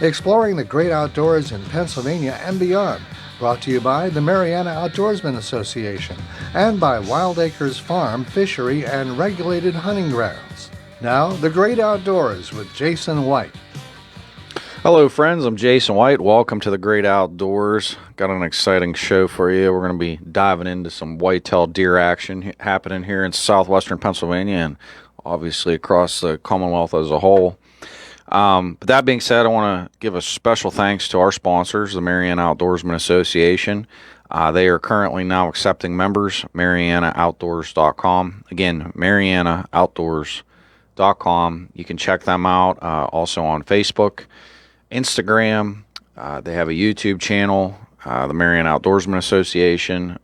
exploring the great outdoors in Pennsylvania and beyond. Brought to you by the Mariana Outdoorsman Association and by Wild Acres Farm, Fishery, and Regulated Hunting Grounds. Now, the great outdoors with Jason White. Hello friends, I'm Jason White. Welcome to the Great Outdoors. Got an exciting show for you. We're going to be diving into some white-tailed deer action happening here in southwestern Pennsylvania and obviously across the Commonwealth as a whole. But that being said, I want to give a special thanks to our sponsors, the Mariana Outdoorsman Association. They are currently now accepting members, MarianaOutdoors.com. Again, MarianaOutdoors.com. You can check them out also on Facebook, Instagram. They have a YouTube channel, the Mariana Outdoorsman Association,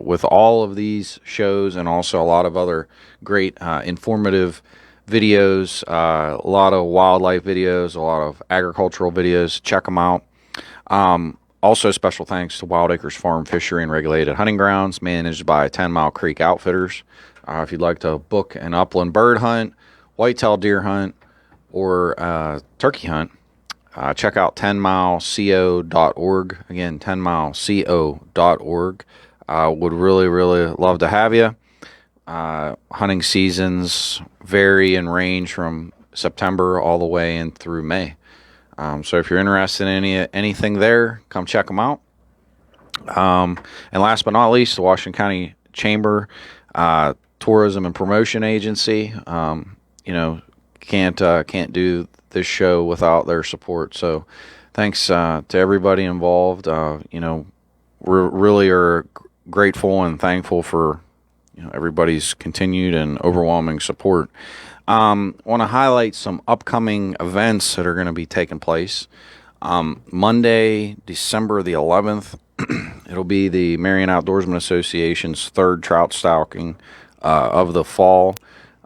with all of these shows and also a lot of other great informative videos, a lot of wildlife videos, a lot of agricultural videos. Check them out. Also, special thanks to Wild Acres Farm, Fishery, and Regulated Hunting Grounds, managed by 10 Mile Creek Outfitters. If you'd like to book an upland bird hunt, whitetail deer hunt, or turkey hunt, check out 10mileco.org. Again, 10mileco.org. Would really, really love to have you. Hunting seasons vary and range from September all the way in through May. So if you're interested in anything there, come check them out. And last but not least, the Washington County Chamber Tourism and Promotion Agency. Can't do this show without their support. So thanks to everybody involved. We really are grateful and thankful for everybody's continued and overwhelming support. Want to highlight some upcoming events that are going to be taking place. Monday, December the 11th, it'll be the Mariana Outdoorsman Association's third trout stalking of the fall.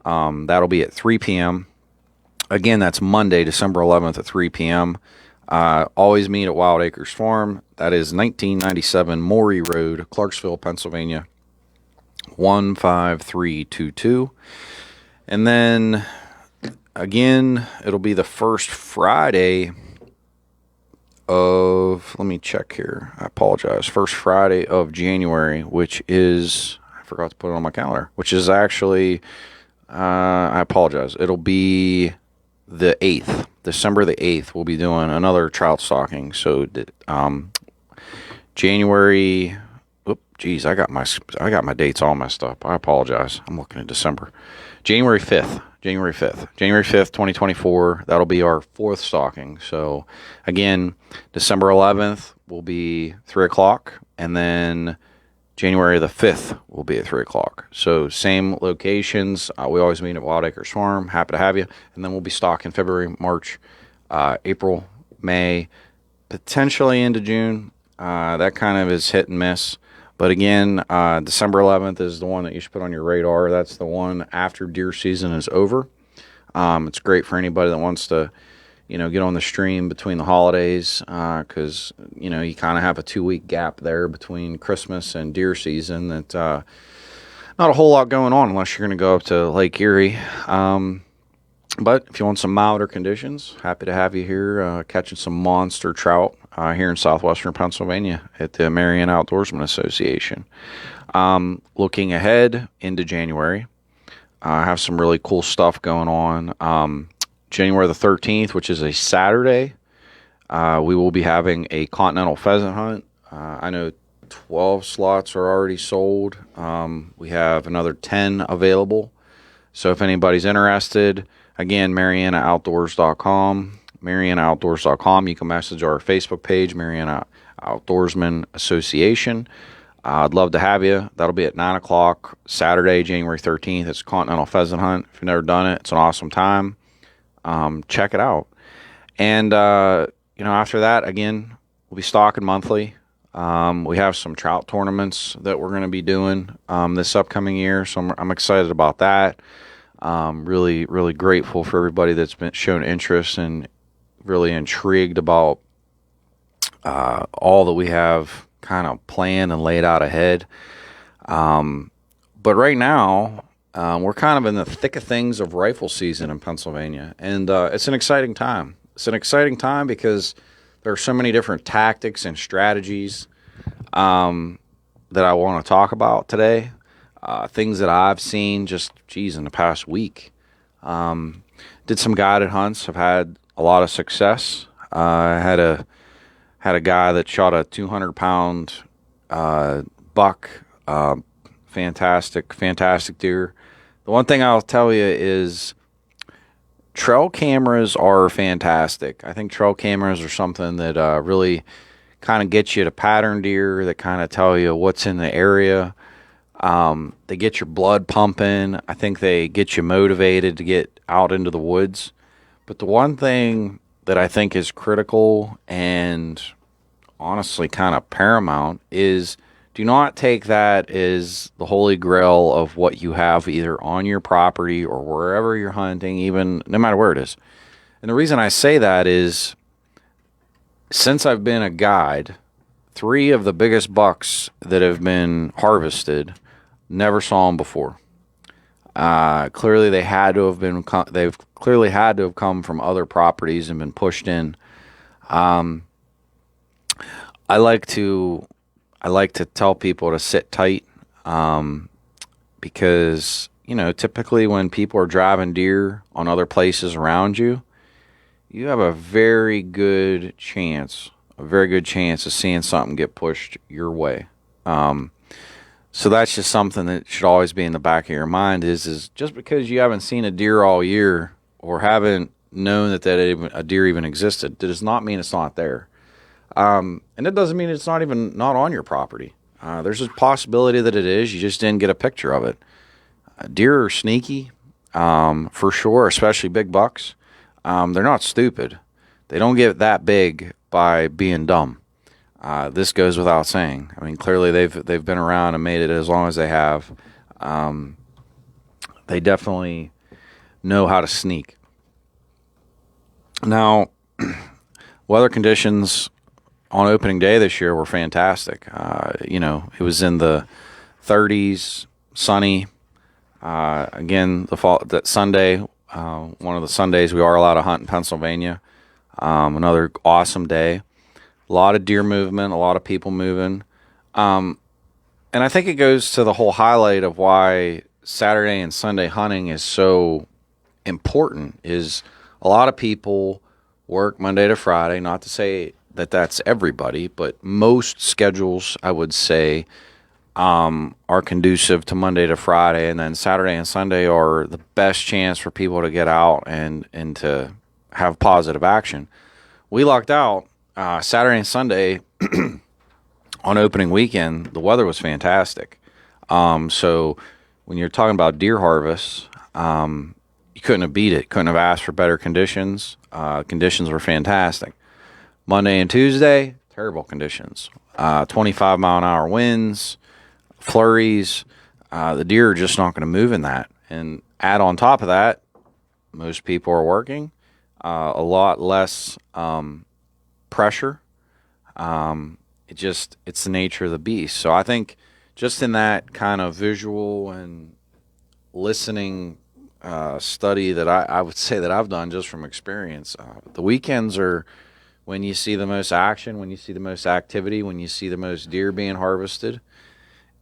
That'll be at 3 p.m. Again, that's Monday, December 11th at 3 p.m. Always meet at Wild Acres Farm. That is 1997 Morey Road, Clarksville, Pennsylvania, 15322. And then, again, it'll be the first Friday of, let me check here. I apologize. First Friday of January, which is, I forgot to put it on my calendar, which is actually, I apologize. It'll be the 8th, December the 8th, we'll be doing another trout stalking. So, January, I got my dates all messed up. I apologize. I'm looking at December. January 5th, 2024, that'll be our fourth stalking. So, again, December 11th will be 3 o'clock, and then January the 5th will be at 3 o'clock. So, same locations. We always meet at Wild Acres Farm. Happy to have you. And then we'll be stalking February, March, April, May, potentially into June. That kind of is hit and miss. But again, December 11th is the one that you should put on your radar. That's the one after deer season is over. It's great for anybody that wants to, get on the stream between the holidays, because, you kind of have a 2-week gap there between Christmas and deer season. That not a whole lot going on unless you're going to go up to Lake Erie. But if you want some milder conditions, happy to have you here catching some monster trout here in southwestern Pennsylvania at the Mariana Outdoorsman Association. Looking ahead into January, I have some really cool stuff going on. January the 13th, which is a Saturday, we will be having a continental pheasant hunt. I know 12 slots are already sold. We have another 10 available. So if anybody's interested, again, MarianaOutdoors.com. MarianaOutdoors.com. You can message our Facebook page, Mariana Outdoorsman Association. I'd love to have you. That'll be at 9 o'clock Saturday, January 13th. It's a continental pheasant hunt. If you've never done it, it's an awesome time. Check it out. And, after that, again, we'll be stalking monthly. We have some trout tournaments that we're going to be doing this upcoming year, so I'm excited about that. Really, really grateful for everybody that's been shown interest and really intrigued about all that we have kind of planned and laid out ahead. But right now, we're kind of in the thick of things of rifle season in Pennsylvania, and it's an exciting time. it's an exciting time because there are so many different tactics and strategies that I want to talk about today. Things that I've seen just, in the past week. Did some guided hunts. Have had a lot of success. I had a guy that shot a 200-pound buck. Fantastic deer. The one thing I'll tell you is trail cameras are fantastic. I think trail cameras are something that really kind of get you to pattern deer, that kind of tell you what's in the area. They get your blood pumping. I think they get you motivated to get out into the woods. But the one thing that I think is critical and honestly kind of paramount is do not take that as the holy grail of what you have either on your property or wherever you're hunting, even no matter where it is. And the reason I say that is since I've been a guide, 3 of the biggest bucks that have been harvested never saw them before. Clearly, they've clearly had to have come from other properties and been pushed in. I like to tell people to sit tight, because typically when people are driving deer on other places around you, you have a very good chance of seeing something get pushed your way. So that's just something that should always be in the back of your mind is just because you haven't seen a deer all year or haven't known that a deer even existed, does not mean it's not there. And it doesn't mean it's not on your property. There's a possibility that it is. You just didn't get a picture of it. Deer are sneaky, for sure, especially big bucks. They're not stupid. They don't get that big by being dumb. This goes without saying. I mean, clearly they've been around and made it as long as they have. They definitely know how to sneak. Now, weather conditions on opening day this year were fantastic. It was in the 30s, sunny. Again, that Sunday, one of the Sundays we are allowed to hunt in Pennsylvania. Another awesome day. A lot of deer movement, a lot of people moving. And I think it goes to the whole highlight of why Saturday and Sunday hunting is so important is a lot of people work Monday to Friday. Not to say that that's everybody, but most schedules, I would say, are conducive to Monday to Friday. And then Saturday and Sunday are the best chance for people to get out and to have positive action. We lucked out. Saturday and Sunday on opening weekend, the weather was fantastic. So when you're talking about deer harvest, you couldn't have beat it. Couldn't have asked for better conditions. Conditions were fantastic. Monday and Tuesday, terrible conditions. 25 mile an hour winds, flurries. The deer are just not going to move in that. And add on top of that, most people are working. A lot less pressure. It's the nature of the beast. So I think just in that kind of visual and listening study that I would say that I've done just from experience, the weekends are when you see the most action, when you see the most activity, when you see the most deer being harvested.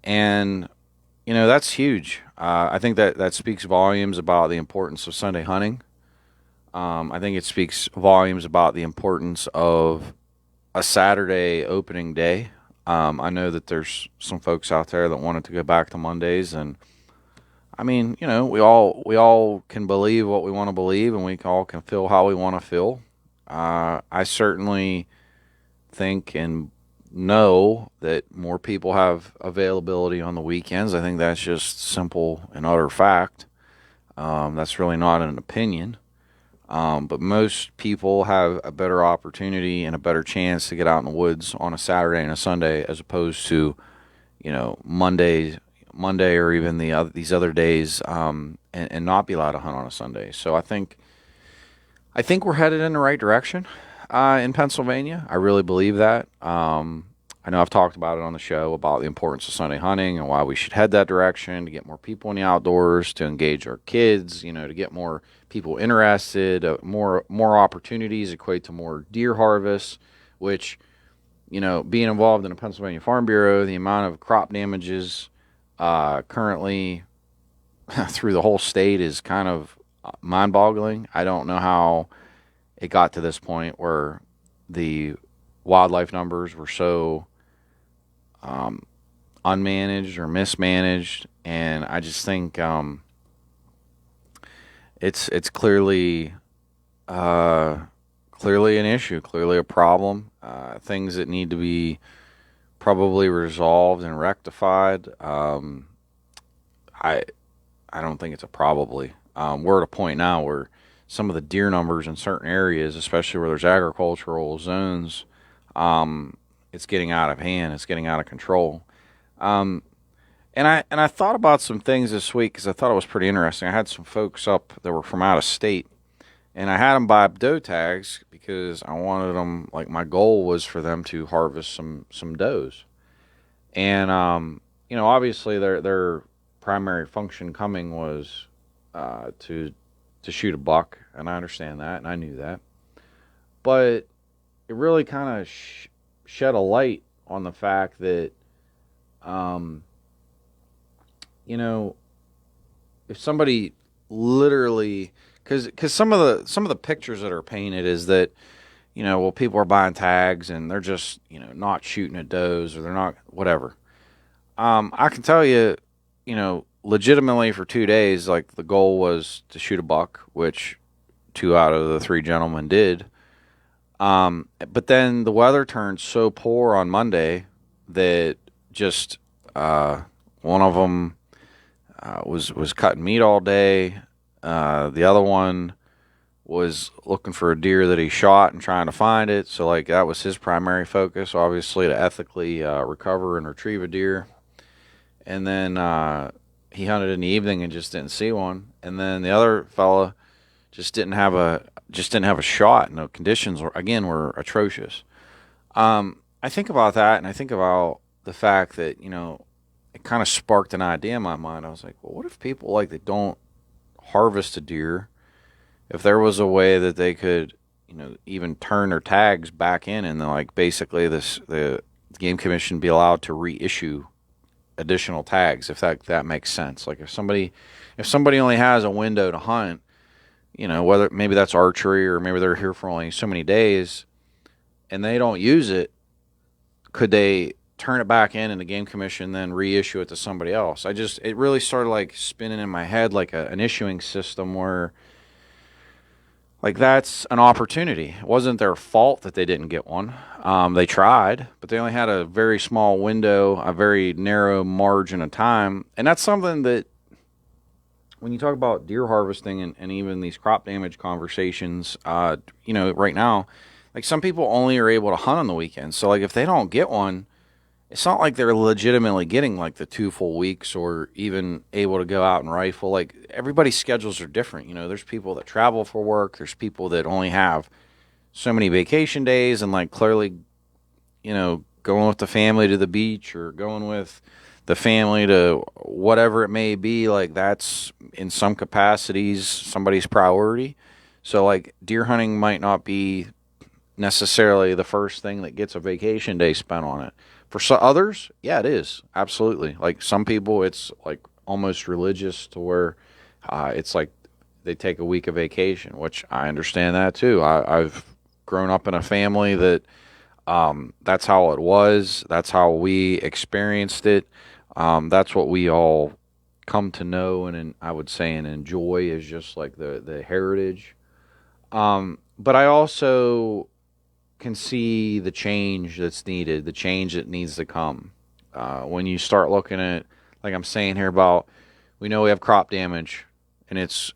And, that's huge. I think that speaks volumes about the importance of Sunday hunting. I think it speaks volumes about the importance of a Saturday opening day. I know that there's some folks out there that wanted to go back to Mondays, and I mean, we all can believe what we want to believe, and we all can feel how we want to feel. I certainly think and know that more people have availability on the weekends. I think that's just simple and utter fact. That's really not an opinion. But most people have a better opportunity and a better chance to get out in the woods on a Saturday and a Sunday as opposed to, Monday or even these other days, and not be allowed to hunt on a Sunday. So I think we're headed in the right direction in Pennsylvania. I really believe that. I know I've talked about it on the show about the importance of Sunday hunting and why we should head that direction to get more people in the outdoors, to engage our kids, to get more people interested, more opportunities equate to more deer harvests, which, being involved in a Pennsylvania Farm Bureau, the amount of crop damages currently through the whole state is kind of mind-boggling. I don't know how it got to this point where the wildlife numbers were so unmanaged or mismanaged, and I just think it's clearly clearly an issue, clearly a problem, things that need to be probably resolved and rectified. I I don't think it's a probably. We're at a point now where some of the deer numbers in certain areas, especially where there's agricultural zones, it's getting out of hand. It's getting out of control. Um, and I thought about some things this week because I thought it was pretty interesting. I had some folks up that were from out of state, and I had them buy doe tags because I wanted them. Like, my goal was for them to harvest some does, and obviously their primary function coming was to shoot a buck, and I understand that, and I knew that, but it really kind of shed a light on the fact that um, if somebody literally, because some of the pictures that are painted is that well, people are buying tags and they're just not shooting at does, or they're not whatever. I can tell you, legitimately for 2 days, like, the goal was to shoot a buck, which 2 out of the 3 gentlemen did. But then the weather turned so poor on Monday that just one of them was cutting meat all day. The other one was looking for a deer that he shot and trying to find it. So, like, that was his primary focus, obviously, to ethically recover and retrieve a deer. And then he hunted in the evening and just didn't see one. And then the other fella just didn't have a shot, and the conditions were atrocious. I think about that, and I think about the fact that it kind of sparked an idea in my mind. I was like, well, what if people that don't harvest a deer, if there was a way that they could even turn their tags back in, and then, basically the game commission be allowed to reissue additional tags, if that makes sense. Like, if somebody only has a window to hunt, whether maybe that's archery or maybe they're here for only so many days and they don't use it, could they turn it back in and the game commission then reissue it to somebody else? It really started spinning in my head like an issuing system where that's an opportunity. It wasn't their fault that they didn't get one. They tried, but they only had a very small window, a very narrow margin of time. And that's something that, when you talk about deer harvesting and even these crop damage conversations, right now, some people only are able to hunt on the weekends. So, if they don't get one, it's not like they're legitimately getting the 2 full weeks or even able to go out and rifle. Everybody's schedules are different. There's people that travel for work. There's people that only have so many vacation days, and clearly, going with the family to the beach or going with the family to whatever it may be, that's in some capacities somebody's priority. So, deer hunting might not be necessarily the first thing that gets a vacation day spent on it. For some others, yeah, it is. Absolutely. Some people, it's almost religious to where it's they take a week of vacation, which I understand that too. I've grown up in a family that that's how it was. That's how we experienced it. That's what we all come to know and I would say and enjoy, is just the heritage. But I also can see the change that's needed, the change that needs to come. When you start looking at, I'm saying here about, we know we have crop damage, and it's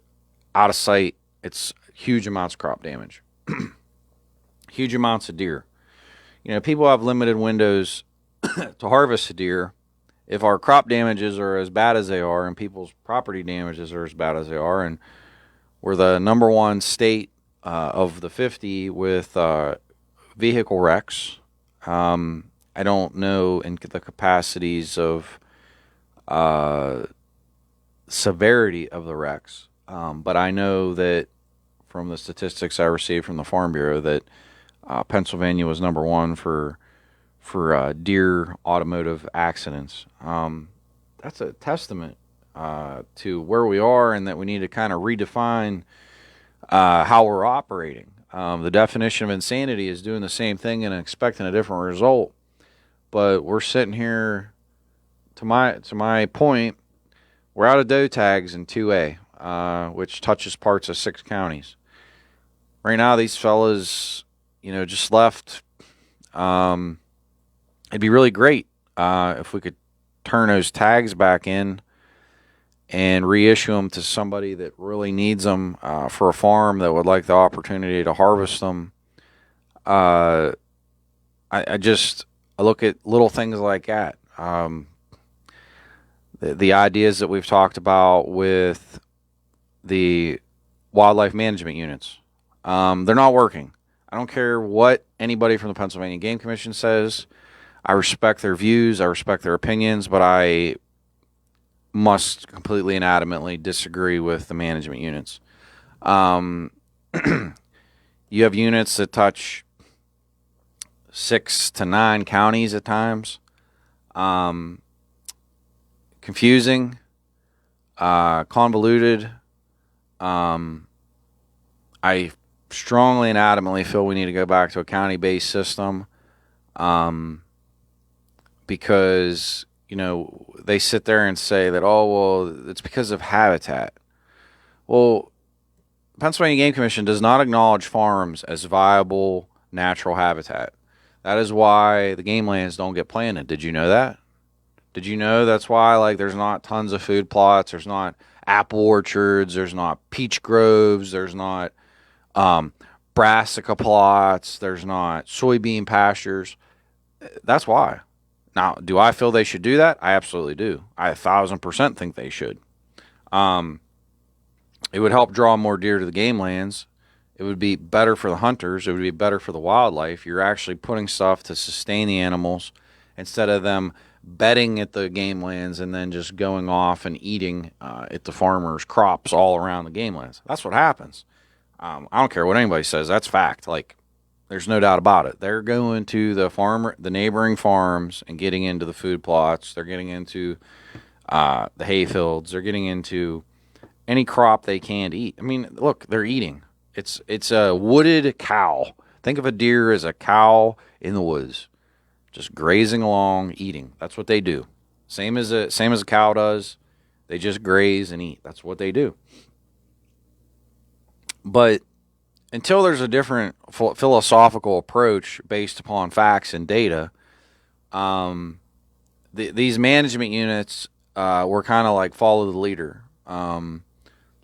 out of sight. It's huge amounts of crop damage, huge amounts of deer. People have limited windows to harvest a deer. If our crop damages are as bad as they are, and people's property damages are as bad as they are, and we're the number one state of the 50 with vehicle wrecks, I don't know in the capacities of severity of the wrecks, but I know that from the statistics I received from the Farm Bureau that Pennsylvania was number one for deer automotive accidents. That's a testament to where we are, and that we need to kind of redefine how we're operating. The definition of insanity is doing the same thing and expecting a different result. But we're sitting here, to my point, we're out of doe tags in 2A, which touches parts of 6 counties. Right now, these fellas, just left. It'd be really great if we could turn those tags back in and reissue them to somebody that really needs them for a farm that would like the opportunity to harvest them. I look at little things like that. The ideas that we've talked about with the wildlife management units, they're not working. I don't care what anybody from the Pennsylvania Game Commission says. I respect their views. I respect their opinions, but I must completely and adamantly disagree with the management units. You have units that touch 6 to 9 counties at times. Confusing, convoluted. I strongly and adamantly feel we need to go back to a county-based system, because they sit there and say that, oh, well, it's because of habitat. Well, the Pennsylvania Game Commission does not acknowledge farms as viable natural habitat. That is why the game lands don't get planted. Did you know that? Did you know that's why there's not tons of food plots, there's not apple orchards, there's not peach groves, there's not brassica plots, there's not soybean pastures? That's why. Now, do I feel they should do that? I absolutely do. I 1,000% think they should. It would help draw more deer to the game lands. It would be better for the hunters. It would be better for the wildlife. You're actually putting stuff to sustain the animals instead of them bedding at the game lands and then just going off and eating at the farmers' crops all around the game lands. That's what happens. I don't care what anybody says. That's fact. There's no doubt about it. They're going to the neighboring farms and getting into the food plots. They're getting into the hay fields. They're getting into any crop they can to eat. I mean, look, they're eating. It's a wooded cow. Think of a deer as a cow in the woods, just grazing along, eating. That's what they do. Same as a cow does. They just graze and eat. That's what they do. But until there's a different philosophical approach based upon facts and data, these management units were kind of like follow the leader.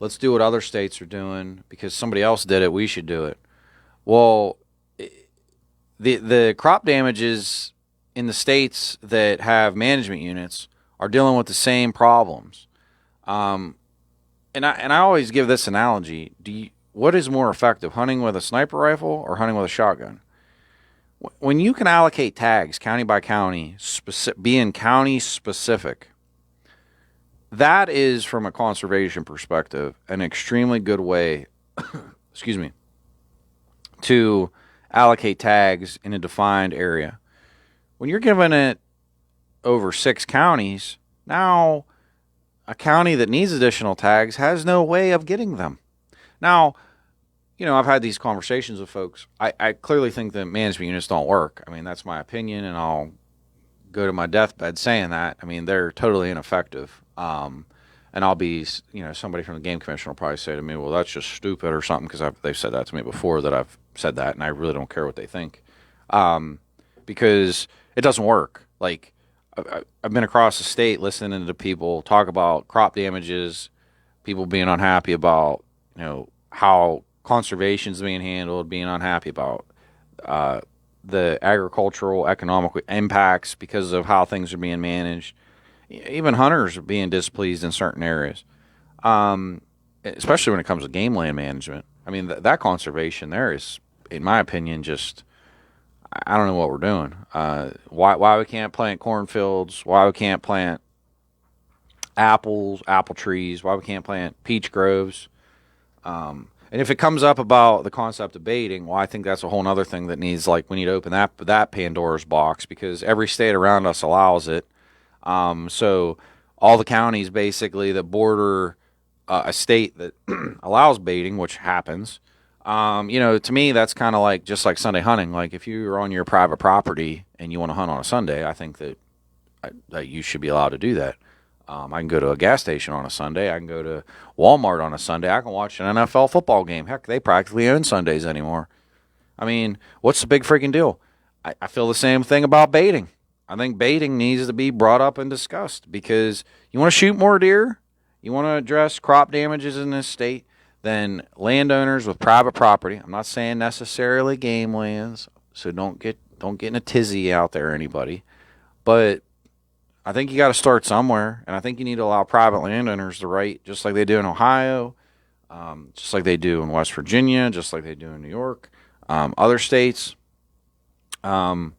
Let's do what other states are doing because somebody else did it. We should do it. Well, the crop damages in the states that have management units are dealing with the same problems. And I always give this analogy. What is more effective, hunting with a sniper rifle or hunting with a shotgun? When you can allocate tags county by county, being county specific, that is, from a conservation perspective, an extremely good way, excuse me, to allocate tags in a defined area. When you're giving it over 6 counties, now a county that needs additional tags has no way of getting them. Now, I've had these conversations with folks. I clearly think that management units don't work. I mean, that's my opinion, and I'll go to my deathbed saying that. I mean, they're totally ineffective. And I'll be, somebody from the Game Commission will probably say to me, well, that's just stupid or something, because they've said that to me before that I've said that, and I really don't care what they think, because it doesn't work. I've been across the state listening to people talk about crop damages, people being unhappy about, how conservation's being handled, being unhappy about the agricultural economic impacts because of how things are being managed. Even hunters are being displeased in certain areas, especially when it comes to game land management. I mean, that conservation there is, in my opinion, just I don't know what we're doing. Why we can't plant cornfields? Why we can't plant apple trees? Why we can't plant peach groves? And if it comes up about the concept of baiting, well, I think that's a whole other thing that needs, like, we need to open that Pandora's box, because every state around us allows it. So all the counties basically that border a state that allows baiting, which happens, to me that's kind of like just like Sunday hunting. Like if you're on your private property and you want to hunt on a Sunday, I think that you should be allowed to do that. I can go to a gas station on a Sunday. I can go to Walmart on a Sunday. I can watch an NFL football game. Heck, they practically own Sundays anymore. I mean, what's the big freaking deal? I feel the same thing about baiting. I think baiting needs to be brought up and discussed, because you want to shoot more deer, you want to address crop damages in this state, then landowners with private property. I'm not saying necessarily game lands, so don't get in a tizzy out there, anybody. But I think you got to start somewhere, and I think you need to allow private landowners the right, just like they do in Ohio, just like they do in West Virginia, just like they do in New York, other states. I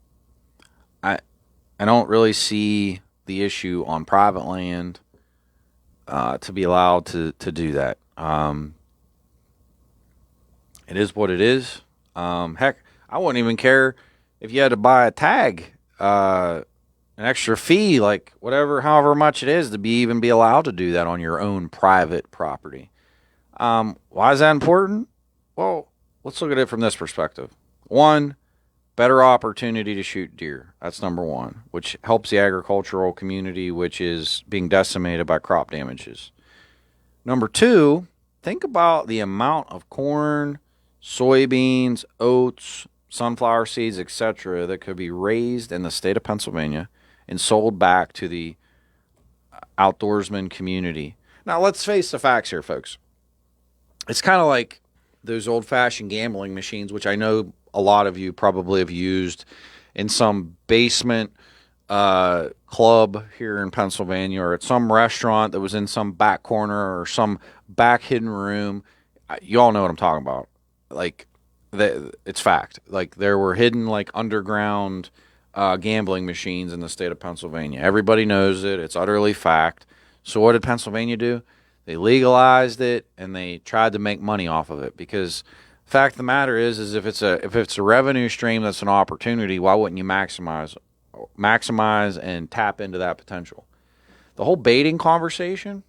don't really see the issue on private land to be allowed to do that. It is what it is. Heck, I wouldn't even care if you had to buy a tag, an extra fee, like however much it is, to even be allowed to do that on your own private property. Why is that important? Well, let's look at it from this perspective. One, better opportunity to shoot deer. That's number one, which helps the agricultural community, which is being decimated by crop damages. Number two, think about the amount of corn, soybeans, oats, sunflower seeds, etc., that could be raised in the state of Pennsylvania and sold back to the outdoorsman community. Now, let's face the facts here, folks. It's kind of like those old-fashioned gambling machines, which I know a lot of you probably have used in some basement club here in Pennsylvania, or at some restaurant that was in some back corner or some back hidden room. You all know what I'm talking about. Like, it's fact. Like, there were hidden, like, underground gambling machines in the state of Pennsylvania. Everybody knows it. It's utterly fact. So what did Pennsylvania do? They legalized it, and they tried to make money off of it, because fact of the matter is if it's a revenue stream that's an opportunity, why wouldn't you maximize and tap into that potential? The whole baiting conversation,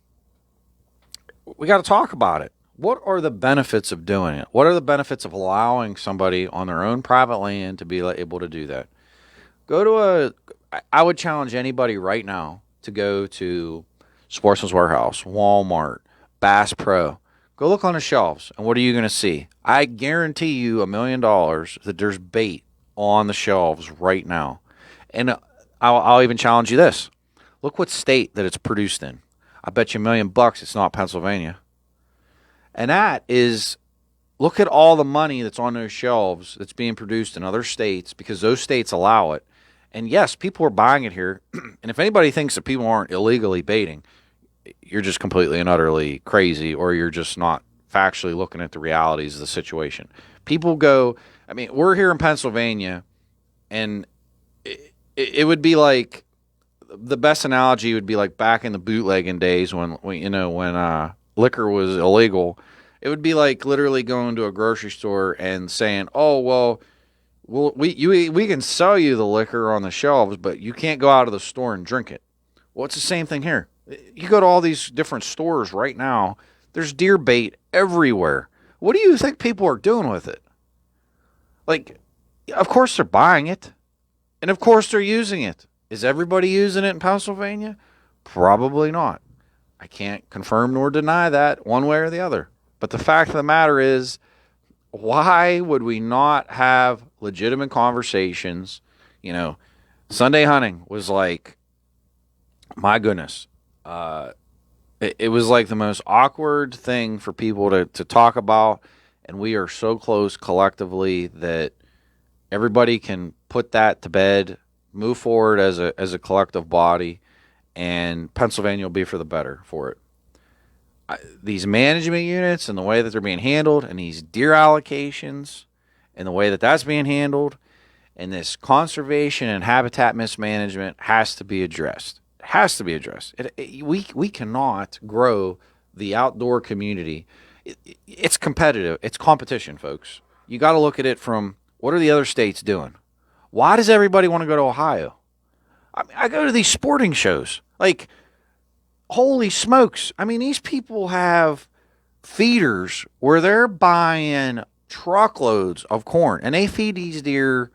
we got to talk about it. What are the benefits of doing it? What are the benefits of allowing somebody on their own private land to be able to do that? I would challenge anybody right now to go to Sportsman's Warehouse, Walmart, Bass Pro. Go look on the shelves, and what are you going to see? I guarantee you $1 million that there's bait on the shelves right now. And I'll even challenge you this. Look what state that it's produced in. I bet you $1 million it's not Pennsylvania. And that is, look at all the money that's on those shelves that's being produced in other states, because those states allow it. And yes, people are buying it here. And if anybody thinks that people aren't illegally baiting, you're just completely and utterly crazy, or you're just not factually looking at the realities of the situation. People go, I mean, we're here in Pennsylvania, and it would be like, the best analogy would be like back in the bootlegging days when liquor was illegal. It would be like literally going to a grocery store and saying, "Oh, well, we can sell you the liquor on the shelves, but you can't go out of the store and drink it." Well, it's the same thing here. You go to all these different stores right now, there's deer bait everywhere. What do you think people are doing with it? Like, of course they're buying it, and of course they're using it. Is everybody using it in Pennsylvania? Probably not. I can't confirm nor deny that one way or the other. But the fact of the matter is, why would we not have legitimate conversations? Sunday hunting was like, my goodness, it was like the most awkward thing for people to talk about, and we are so close collectively that everybody can put that to bed, move forward as a collective body, and Pennsylvania will be for the better for it. These management units and the way that they're being handled, and these deer allocations and the way that that's being handled, And this conservation and habitat mismanagement has to be addressed. It has to be addressed. We cannot grow the outdoor community. It's competitive. It's competition, folks. You got to look at it from what are the other states doing? Why does everybody want to go to Ohio? I go to these sporting shows. Like, holy smokes. I mean, these people have feeders where they're buying truckloads of corn and they feed these deer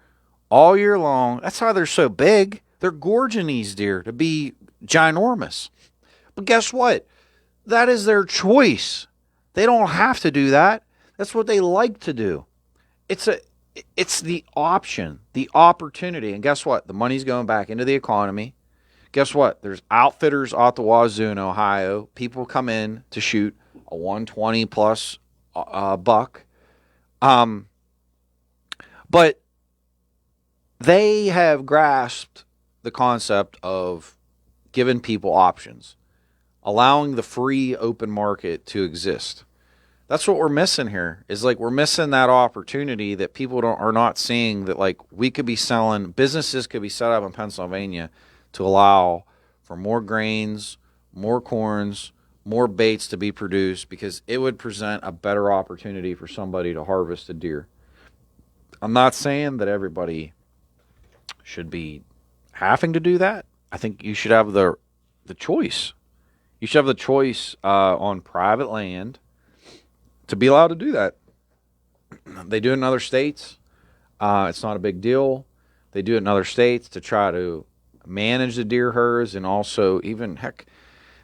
all year long. That's why they're so big. They're gorging these deer to be ginormous. But guess what? That is their choice. They don't have to do that. That's what they like to do. It's the option, the opportunity. And guess what? The money's going back into the economy. Guess what? There's outfitters out the wazoo in Ohio. People come in to shoot a 120 plus buck. But they have grasped the concept of giving people options, allowing the free open market to exist. That's what we're missing here, is like we're missing that opportunity that people are not seeing, that like we could be selling, businesses could be set up in Pennsylvania to allow for more grains, more corns, more baits to be produced, because it would present a better opportunity for somebody to harvest a deer. I'm not saying that everybody should be having to do that. I think you should have the choice. You should have the choice on private land to be allowed to do that. They do it in other states. It's not a big deal. They do it in other states to try to manage the deer herds, and also even, heck,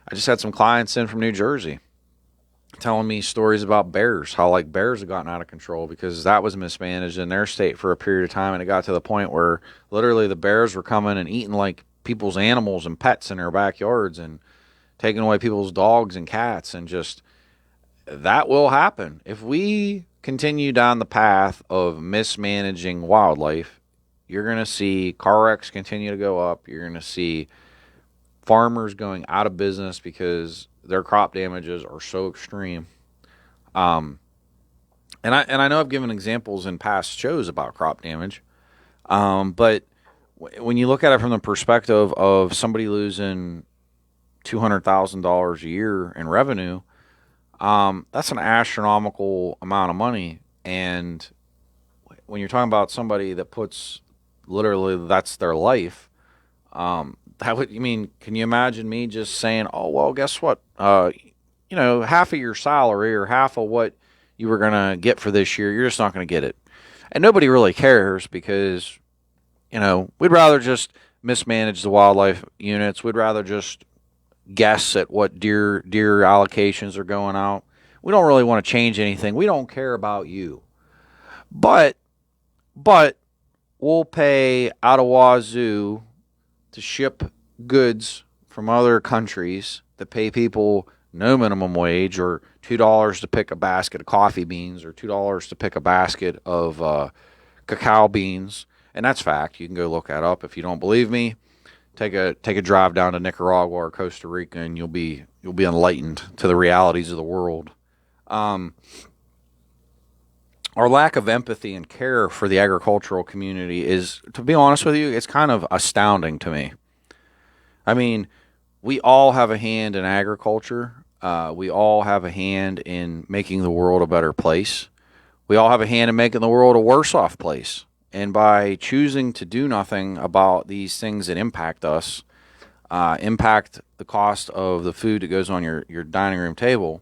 I just had some clients in from New Jersey telling me stories about bears, how like bears have gotten out of control because that was mismanaged in their state for a period of time, and it got to the point where literally the bears were coming and eating like people's animals and pets in their backyards and taking away people's dogs and cats, and just that will happen. If we continue down the path of mismanaging wildlife, you're going to see car wrecks continue to go up. You're going to see farmers going out of business because their crop damages are so extreme. And I know I've given examples in past shows about crop damage, but when you look at it from the perspective of somebody losing $200,000 a year in revenue, that's an astronomical amount of money. And when you're talking about somebody that puts literally that's their life, that would, can you imagine me just saying, oh, well, guess what? Half of your salary or half of what you were going to get for this year, you're just not going to get it. And nobody really cares because, we'd rather just mismanage the wildlife units. We'd rather just guess at what deer allocations are going out. We don't really want to change anything. We don't care about you. But we'll pay out of wazoo to ship goods from other countries that pay people no minimum wage, or $2 to pick a basket of coffee beans, or $2 to pick a basket of cacao beans. And that's fact. You can go look that up if you don't believe me. Take a drive down to Nicaragua or Costa Rica, and you'll be enlightened to the realities of the world. Our lack of empathy and care for the agricultural community is, to be honest with you, it's kind of astounding to me. We all have a hand in agriculture. We all have a hand in making the world a better place. We all have a hand in making the world a worse off place. And by choosing to do nothing about these things that impact us, impact the cost of the food that goes on your dining room table,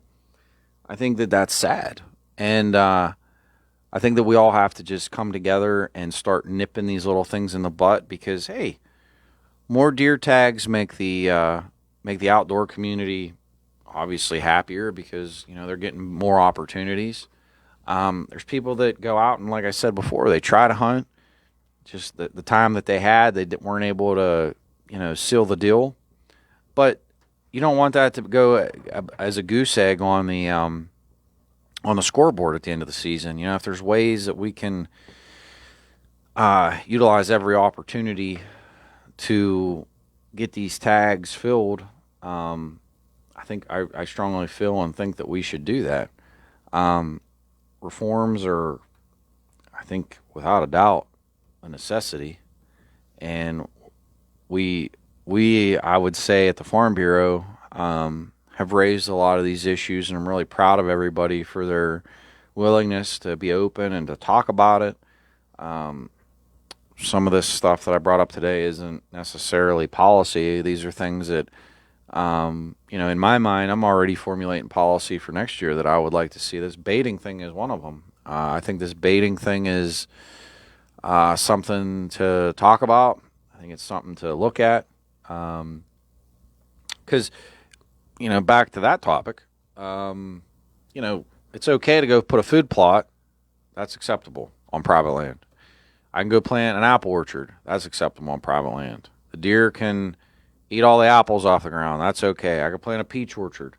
I think that that's sad. And I think that we all have to just come together and start nipping these little things in the butt, because, hey, more deer tags make the outdoor community obviously happier, because they're getting more opportunities. There's people that go out and, like I said before, they try to hunt. Just the time that they had, they weren't able to, seal the deal. But you don't want that to go as a goose egg on the scoreboard at the end of the season. If there's ways that we can utilize every opportunity to get these tags filled, I think I strongly feel and think that we should do that. Reforms are, I think, without a doubt, a necessity. And we I would say at the Farm Bureau have raised a lot of these issues, and I'm really proud of everybody for their willingness to be open and to talk about it. Some of this stuff that I brought up today isn't necessarily policy. These are things that, in my mind, I'm already formulating policy for next year that I would like to see. This baiting thing is one of them. I think this baiting thing is something to talk about. I think it's something to look at. Because, back to that topic, it's okay to go put a food plot. That's acceptable on private land. I can go plant an apple orchard. That's acceptable on private land. The deer can eat all the apples off the ground. That's okay. I can plant a peach orchard.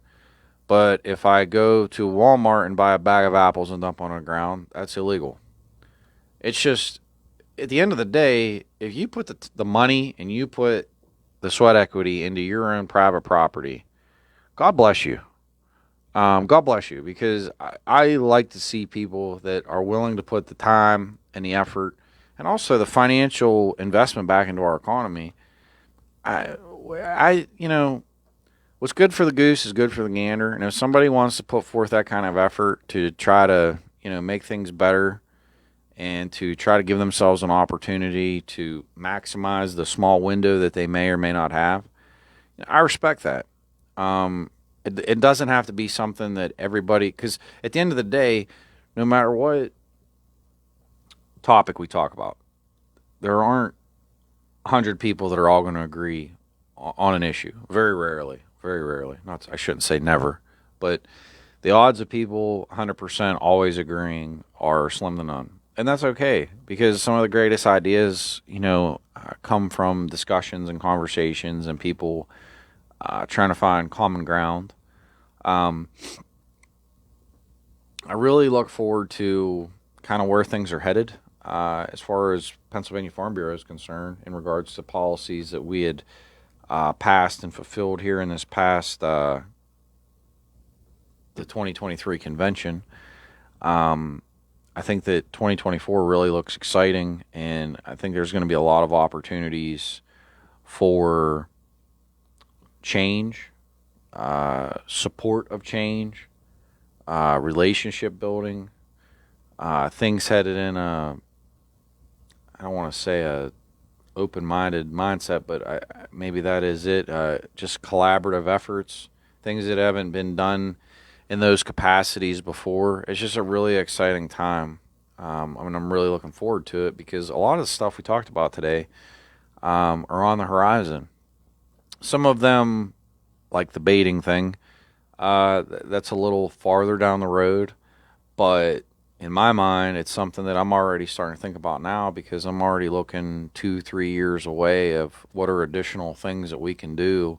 But if I go to Walmart and buy a bag of apples and dump on the ground, that's illegal. It's just, at the end of the day, if you put the money and you put the sweat equity into your own private property, God bless you. God bless you, because I like to see people that are willing to put the time and the effort and also the financial investment back into our economy. What's good for the goose is good for the gander. And if somebody wants to put forth that kind of effort to try to, make things better and to try to give themselves an opportunity to maximize the small window that they may or may not have, I respect that. It doesn't have to be something that everybody, because at the end of the day, no matter what topic we talk about, there aren't 100 people that are all going to agree on an issue. Very rarely. I shouldn't say never, but the odds of people 100% always agreeing are slim to none. And that's okay, because some of the greatest ideas, come from discussions and conversations and people trying to find common ground. I really look forward to kind of where things are headed as far as Pennsylvania Farm Bureau is concerned in regards to policies that we had passed and fulfilled here in this past the 2023 convention. I think that 2024 really looks exciting, and I think there's going to be a lot of opportunities for change, support of change, relationship building, things headed in I don't want to say a open-minded mindset, but maybe that is it. Just collaborative efforts, things that haven't been done in those capacities before. It's just a really exciting time. I'm really looking forward to it, because a lot of the stuff we talked about today are on the horizon. Some of them, like the baiting thing, that's a little farther down the road, but in my mind, it's something that I'm already starting to think about now, because I'm already looking 2-3 years away of what are additional things that we can do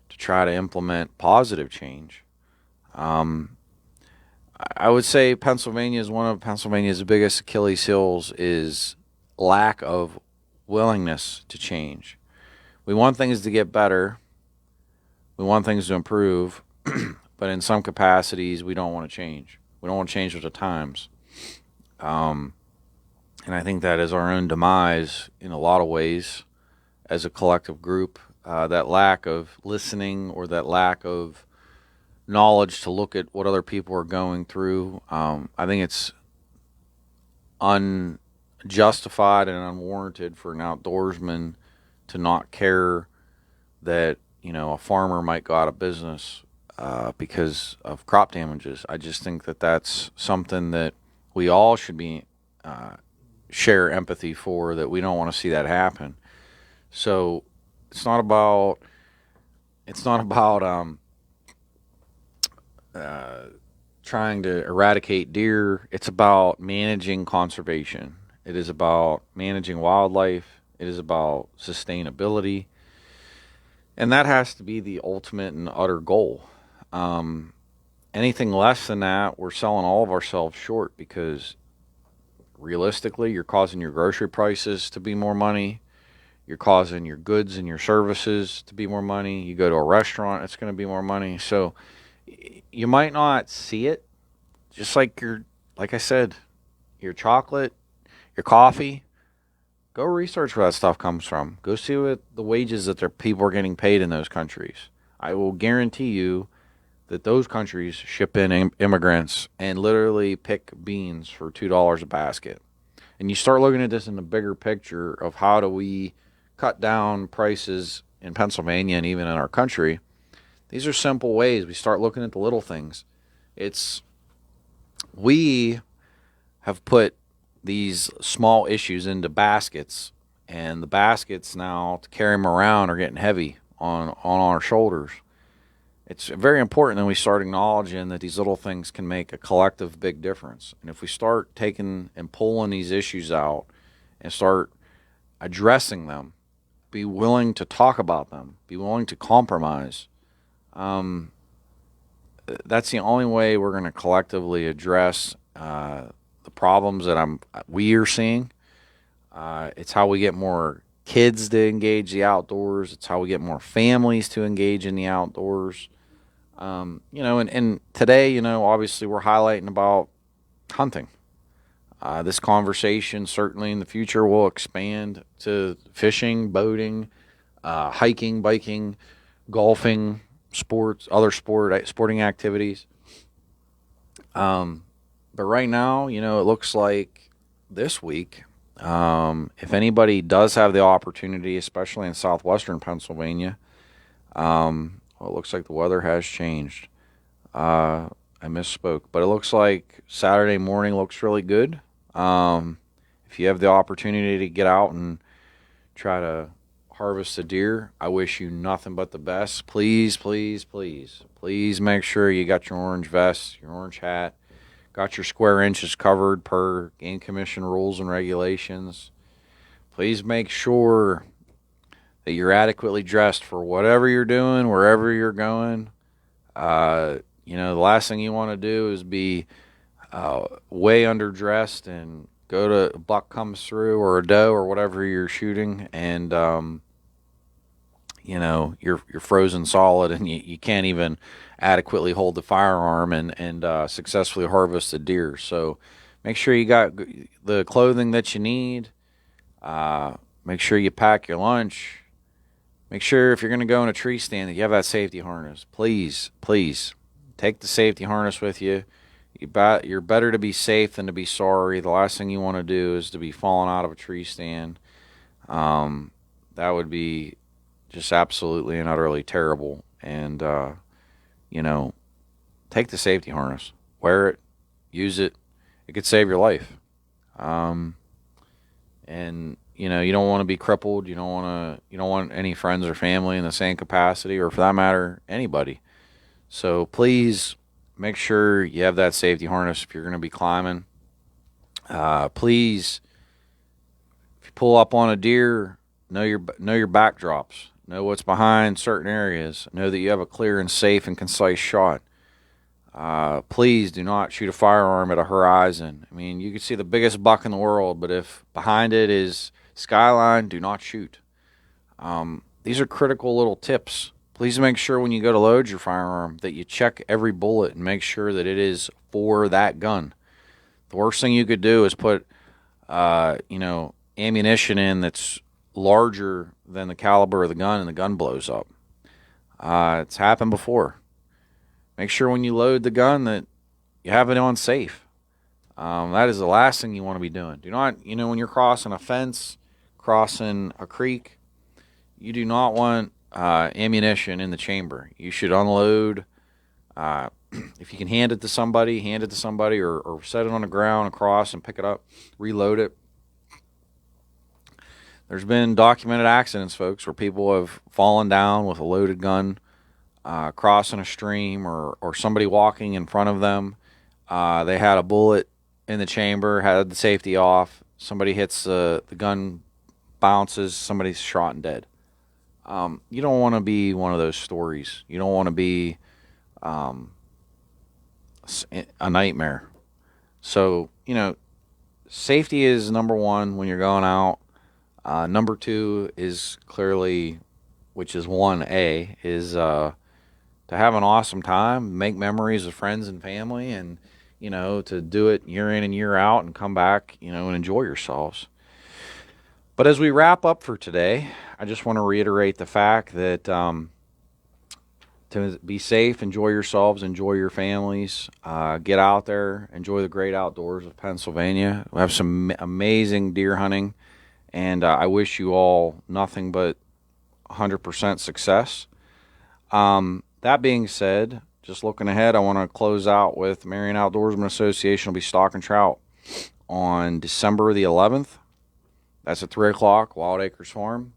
to try to implement positive change. I would say Pennsylvania is one of Pennsylvania's biggest Achilles heels is lack of willingness to change. We want things to get better. We want things to improve, but in some capacities, we don't want to change. We don't want to change with the times. And I think that is our own demise in a lot of ways as a collective group. That lack of listening, or that lack of knowledge to look at what other people are going through. I think it's unjustified and unwarranted for an outdoorsman to not care that, a farmer might go out of business because of crop damages. I just think that that's something that we all should be share empathy for, that we don't want to see that happen. So it's not about trying to eradicate deer. It's about managing conservation. It is about managing wildlife. It is about sustainability. And that has to be the ultimate and utter goal. Anything less than that, we're selling all of ourselves short, because realistically, you're causing your grocery prices to be more money. You're causing your goods and your services to be more money. You go to a restaurant, it's going to be more money. So you might not see it, just like I said, your chocolate, your coffee. Go research where that stuff comes from. Go see what the wages that their people are getting paid in those countries. I will guarantee you that those countries ship in immigrants and literally pick beans for $2 a basket. And you start looking at this in the bigger picture of how do we cut down prices in Pennsylvania and even in our country. These are simple ways. We start looking at the little things. We have put these small issues into baskets, and the baskets now to carry them around are getting heavy on our shoulders. It's very important that we start acknowledging that these little things can make a collective big difference. And if we start taking and pulling these issues out and start addressing them, be willing to talk about them, be willing to compromise, that's the only way we're going to collectively address the problems that we are seeing. It's how we get more kids to engage the outdoors. It's how we get more families to engage in the outdoors. And today, obviously we're highlighting about hunting. This conversation certainly in the future will expand to fishing, boating, hiking, biking, golfing, sports, other sporting activities. But right now, it looks like this week, if anybody does have the opportunity, especially in southwestern Pennsylvania, well, it looks like the weather has changed. I misspoke, but it looks like Saturday morning looks really good. If you have the opportunity to get out and try to harvest a deer, I wish you nothing but the best. Please, please, please, please make sure you got your orange vest, your orange hat, got your square inches covered per Game Commission rules and regulations. Please make sure that you're adequately dressed for whatever you're doing, wherever you're going. The last thing you want to do is be way underdressed and go to a buck comes through or a doe or whatever you're shooting, and you're frozen solid and you can't even adequately hold the firearm and successfully harvest a deer. So make sure you got the clothing that you need. Make sure you pack your lunch. Make sure if you're going to go in a tree stand that you have that safety harness. Please, please take the safety harness with you. You're better to be safe than to be sorry. The last thing you want to do is to be falling out of a tree stand. That would be just absolutely and utterly terrible. And, take the safety harness. Wear it. Use it. It could save your life. And you don't want to be crippled. You don't want any friends or family in the same capacity, or for that matter, anybody. So please make sure you have that safety harness if you're going to be climbing. Please, if you pull up on a deer, know your backdrops. Know what's behind certain areas. Know that you have a clear and safe and concise shot. Please do not shoot a firearm at a horizon. I mean, you can see the biggest buck in the world, but if behind it is skyline, do not shoot. These are critical little tips. Please make sure when you go to load your firearm that you check every bullet and make sure that it is for that gun. The worst thing you could do is put, ammunition in that's larger than the caliber of the gun and the gun blows up. It's happened before. Make sure when you load the gun that you have it on safe. That is the last thing you want to be doing. Do not, when you're crossing a fence, crossing a creek, you do not want ammunition in the chamber. You should unload. If you can hand it to somebody, or set it on the ground across and pick it up, reload it. There's been documented accidents, folks, where people have fallen down with a loaded gun, crossing a stream, or somebody walking in front of them. They had a bullet in the chamber, had the safety off. Somebody hits the gun, bounces, somebody's shot and dead. You don't want to be one of those stories. You don't want to be a nightmare. So, safety is number one when you're going out. Number two is clearly, which is 1A, is to have an awesome time, make memories with friends and family, and, to do it year in and year out and come back, and enjoy yourselves. But as we wrap up for today, I just want to reiterate the fact that to be safe, enjoy yourselves, enjoy your families, get out there, enjoy the great outdoors of Pennsylvania. We have some amazing deer hunting, and I wish you all nothing but 100% success. That being said, just looking ahead, I want to close out with Marion Outdoorsman Association will be stalking trout on December the 11th. That's at 3 o'clock, Wild Acres Farm,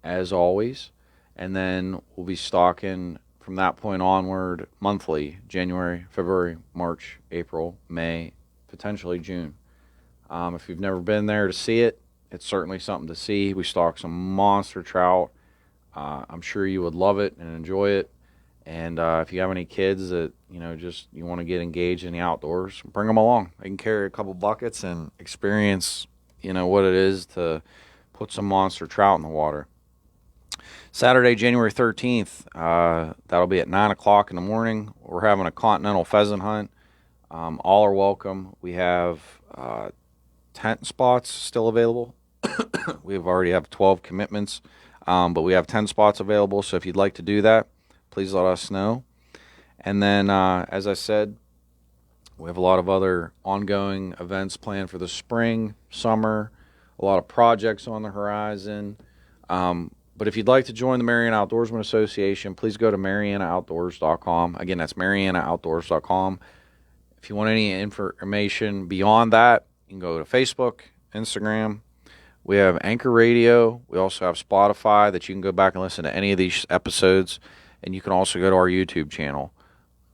as always. And then we'll be stalking from that point onward monthly, January, February, March, April, May, potentially June. If you've never been there to see it, it's certainly something to see. We stalk some monster trout. I'm sure you would love it and enjoy it. And if you have any kids that, you want to get engaged in the outdoors, bring them along. They can carry a couple buckets and experience, what it is to put some monster trout in the water. Saturday, January 13th, that'll be at 9 o'clock in the morning. We're having a continental pheasant hunt. All are welcome. We have tent spots still available. We already have 12 commitments, but we have 10 spots available. So if you'd like to do that, please let us know. And then, as I said, we have a lot of other ongoing events planned for the spring, summer, a lot of projects on the horizon. But if you'd like to join the Mariana Outdoorsman Association, please go to marianaoutdoors.com. Again, that's marianaoutdoors.com. If you want any information beyond that, you can go to Facebook, Instagram. We have Anchor Radio. We also have Spotify that you can go back and listen to any of these episodes. And you can also go to our YouTube channel.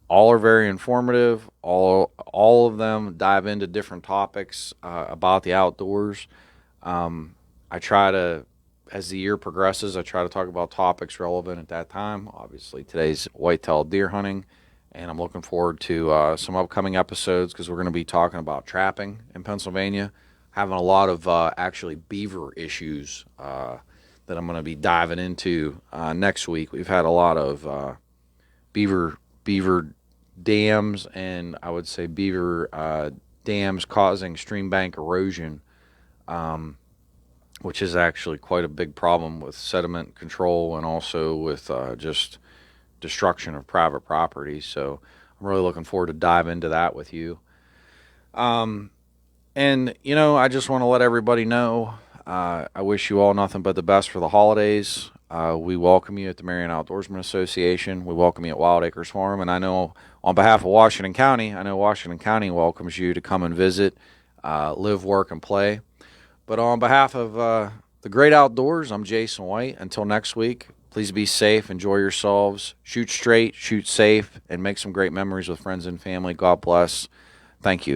All are very informative. All of them dive into different topics about the outdoors. I try to, as the year progresses, I try to talk about topics relevant at that time. Obviously, today's white-tailed deer hunting, and I'm looking forward to some upcoming episodes because we're going to be talking about trapping in Pennsylvania, having a lot of actually beaver issues that I'm going to be diving into next week. We've had a lot of beaver dams, and I would say beaver dams causing stream bank erosion, which is actually quite a big problem with sediment control and also with just destruction of private property. So I'm really looking forward to dive into that with you. And, I just want to let everybody know, I wish you all nothing but the best for the holidays. We welcome you at the Marion Outdoorsman Association. We welcome you at Wild Acres Farm. And I know on behalf of Washington County, Washington County welcomes you to come and visit, live, work, and play. But on behalf of the great outdoors, I'm Jason White. Until next week, please be safe, enjoy yourselves, shoot straight, shoot safe, and make some great memories with friends and family. God bless. Thank you.